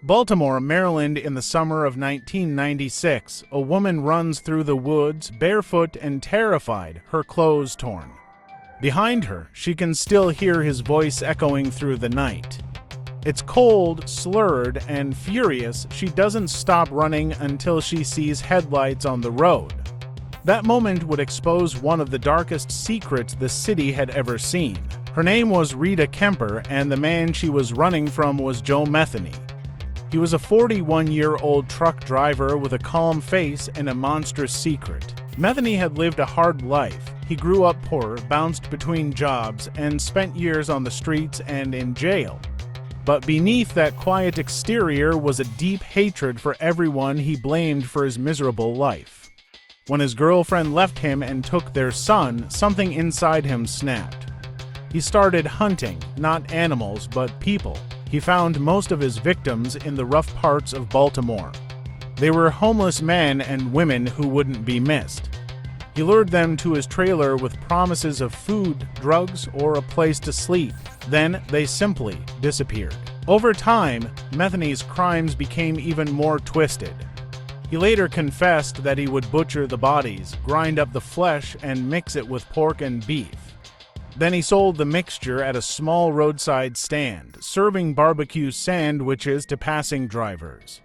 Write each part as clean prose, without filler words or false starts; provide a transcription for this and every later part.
Baltimore, Maryland, in the summer of 1996, a woman runs through the woods, barefoot and terrified, her clothes torn. Behind her, she can still hear his voice echoing through the night. It's cold, slurred, and furious. She doesn't stop running until she sees headlights on the road. That moment would expose one of the darkest secrets the city had ever seen. Her name was Rita Kemper, and the man she was running from was Joe Metheny. He was a 41-year-old truck driver with a calm face and a monstrous secret. Metheny had lived a hard life. He grew up poor, bounced between jobs, and spent years on the streets and in jail. But beneath that quiet exterior was a deep hatred for everyone he blamed for his miserable life. When his girlfriend left him and took their son, something inside him snapped. He started hunting, not animals, but people. He found most of his victims in the rough parts of Baltimore. They were homeless men and women who wouldn't be missed. He lured them to his trailer with promises of food, drugs, or a place to sleep. Then they simply disappeared. Over time, Metheny's crimes became even more twisted. He later confessed that he would butcher the bodies, grind up the flesh, and mix it with pork and beef. Then he sold the mixture at a small roadside stand, serving barbecue sandwiches to passing drivers.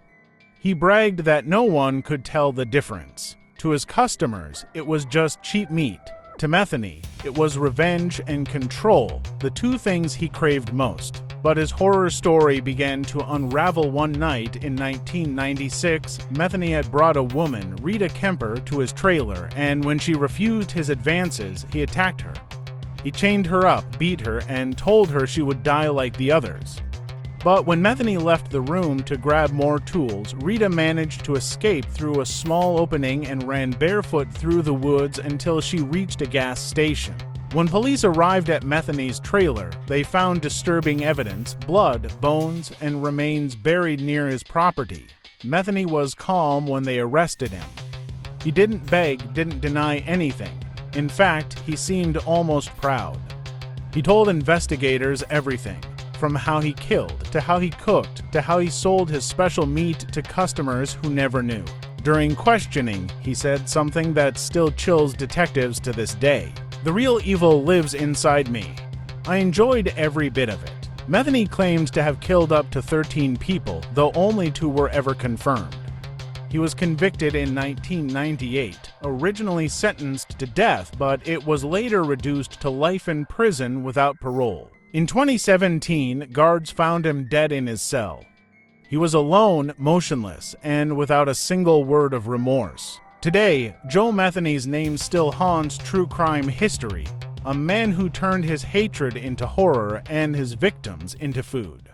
He bragged that no one could tell the difference. To his customers, it was just cheap meat. To Metheny, it was revenge and control, the two things he craved most. But his horror story began to unravel one night in 1996. Metheny had brought a woman, Rita Kemper, to his trailer, and when she refused his advances, he attacked her. He chained her up, beat her, and told her she would die like the others. But when Metheny left the room to grab more tools, Rita managed to escape through a small opening and ran barefoot through the woods until she reached a gas station. When police arrived at Metheny's trailer, they found disturbing evidence: blood, bones, and remains buried near his property. Metheny was calm when they arrested him. He didn't beg, didn't deny anything. In fact, he seemed almost proud. He told investigators everything, from how he killed, to how he cooked, to how he sold his special meat to customers who never knew. During questioning, he said something that still chills detectives to this day. "The real evil lives inside me. I enjoyed every bit of it." Metheny claimed to have killed up to 13 people, though only 2 were ever confirmed. He was convicted in 1998, originally sentenced to death, but it was later reduced to life in prison without parole. In 2017, guards found him dead in his cell. He was alone, motionless, and without a single word of remorse. Today, Joe Metheny's name still haunts true crime history, a man who turned his hatred into horror and his victims into food.